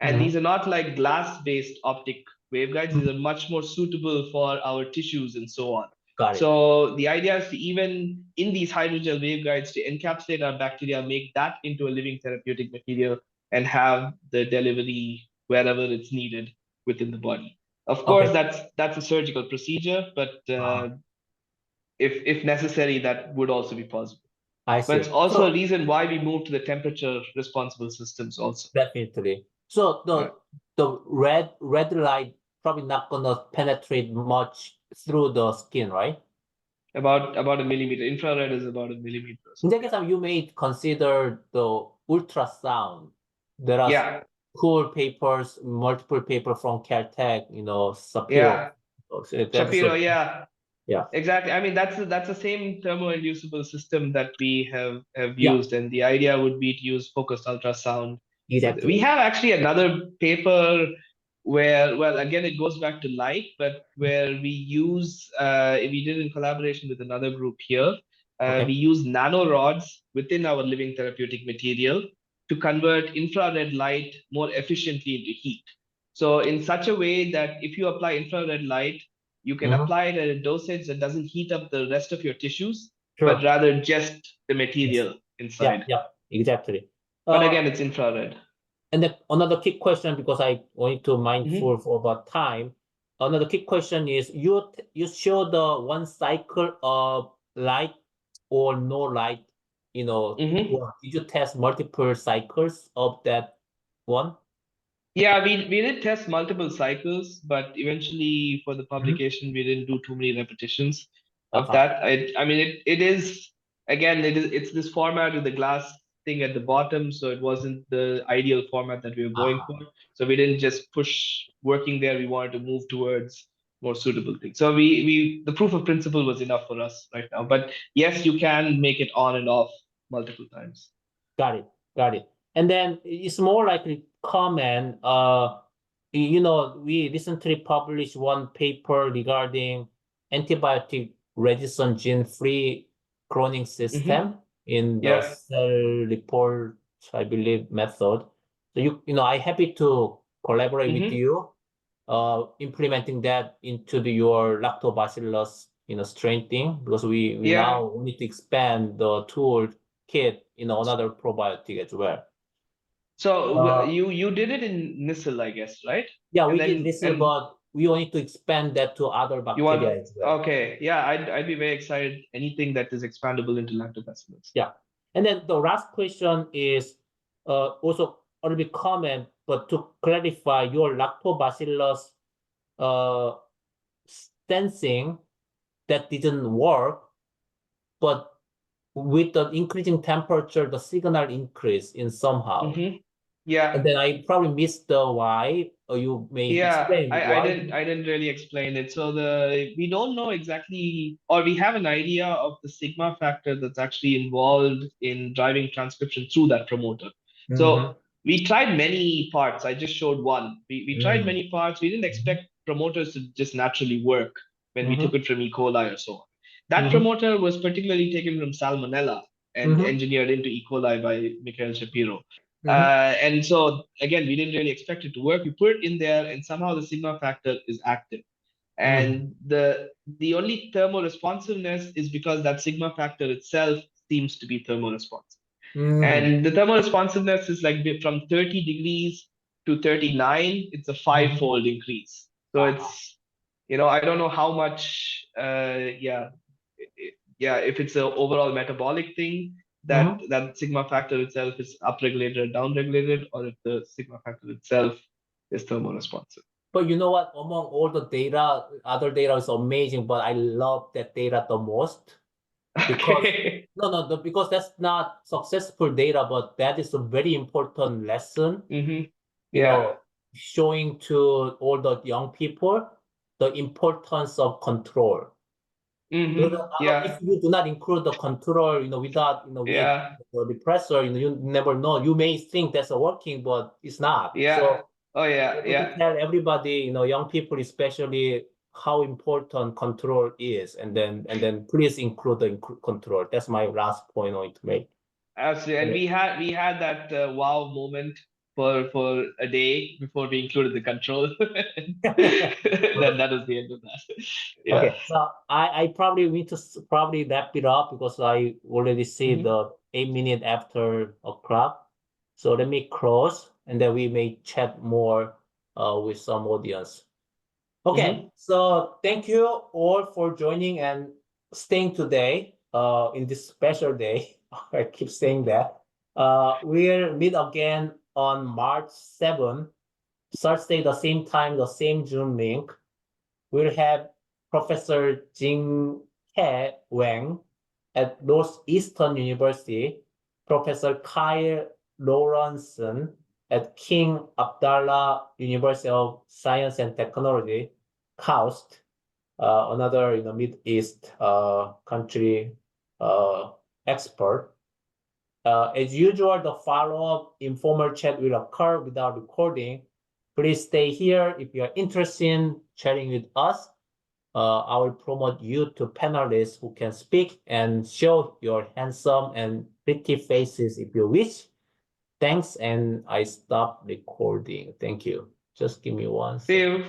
And Mm-hmm. these are not like glass-based optic waveguides. These are much more suitable for our tissues and so on. Got it. So the idea is to even in these hydrogel waveguides to encapsulate our bacteria, make that into a living therapeutic material, and have the delivery wherever it's needed within the body. Of course, Okay. that's a surgical procedure, but Uh, if necessary, that would also be possible. I But it's see. also a So reason why we moved to the temperature responsible systems also. definitely. So Yeah. the red light probably not gonna penetrate much through the skin, right? About a millimeter. Infrared is about a millimeter. So In that case, you may consider the ultrasound. There are yeah, cool papers, multiple paper from Caltech, Sapiro. yeah. So that's Shapiro, yeah, yeah, exactly. I mean, that's the same thermo-inducible system that we have yeah, used, and the idea would be to use focused ultrasound. We exactly. have actually another paper where, well, again, it goes back to light, but where we did in collaboration with another group here, we Okay. use nanorods within our living therapeutic material to convert infrared light more efficiently into heat. So in such a way that if you apply infrared light, you can Mm-hmm. apply it at a dosage that doesn't heat up the rest of your tissues, but Sure. rather just the Yes. material Yeah, inside. yeah, exactly. But Uh, again, it's infrared. and then another key question, because I want to mindful Hmm. for about time. Another key question is you show the one cycle of light or no light, Hmm. or did you test multiple cycles of that one? Yeah, we did test multiple cycles, but eventually for the Mhm. publication, we didn't do too many repetitions of Uh-huh. that. I mean, it is again, it's this format with the glass thing at the bottom, so it wasn't the ideal format that we were going for. So we didn't just push working there. We wanted to move towards more suitable things. So the proof of principle was enough for us right now. But yes, you can make it on and off multiple times. Got it. Got it. And then it's more likely common. We recently published one paper regarding antibiotic resistant gene-free cloning system in the Yeah. cell report, I believe, method. So I'm happy to collaborate with you, implementing that into your lactobacillus, strain thing, because we Yeah. now need to expand the tool kit in another probiotic as well. So you did it in Nissel, I guess, right? Yeah, And we then did listen, but we want to expand that to other you want bacteria as well. okay, yeah, I'd be very excited. Anything that is expandable into lactobacillus. Yeah, and then the last question is also a little bit common, but to clarify, your lactobacillus sensing that didn't work, but with the increasing temperature, the signal increase in somehow. Yeah. And then I probably missed the why, or you may explain I why. didn't really explain it. So we don't know exactly, or we have an idea of the sigma factor that's actually involved in driving transcription through that promoter. So we tried many parts. I just showed one. We tried many parts. We didn't expect promoters to just naturally work when we took it from E. coli or so on. That promoter was particularly taken from Salmonella and engineered into E. coli by Mikhail Shapiro. And so again, we didn't really expect it to work. We put it in there, and somehow the sigma factor is active. And the only thermoresponsiveness is because that sigma factor itself seems to be thermoresponsive. And the thermoresponsiveness is like from 30 degrees to 39, it's a 5-fold increase. So it's, I don't know how much, if it's an overall metabolic thing, that sigma factor itself is upregulated or downregulated, or if the sigma factor itself is thermoresponsive. But you know what? Among all the data, other data is amazing, but I love that data the most. Because because that's not successful data, but that is a very important lesson. Showing to all the young people the importance of control. If you do not include the control, without, with the repressor, you never know. You may think that's working, but it's not. So, to tell everybody, young people especially, how important control is, and then please include the control. That's my last point I want to make. Absolutely, and we had that wow moment for a day before we included the control. Then that was the end of that. Yeah. Okay, so I probably need to wrap it up because I already see the 8 minutes after o'clock. So let me close, and then we may chat more with some audience. Okay, so thank you all for joining and staying today in this special day. I keep saying that. We'll meet again on March 7th, Thursday, the same time, the same Zoom link. We'll have Professor Jing-He Wang at Northeastern University, Professor Kyle Lawrenson at King Abdullah University of Science and Technology, KAUST, another Mid East country expert. As usual, the follow-up informal chat will occur without recording. Please stay here if you are interested in chatting with us. I will promote you to panelists who can speak and show your handsome and pretty faces if you wish. Thanks, and I stop recording. Thank you. Just give me one second. See you.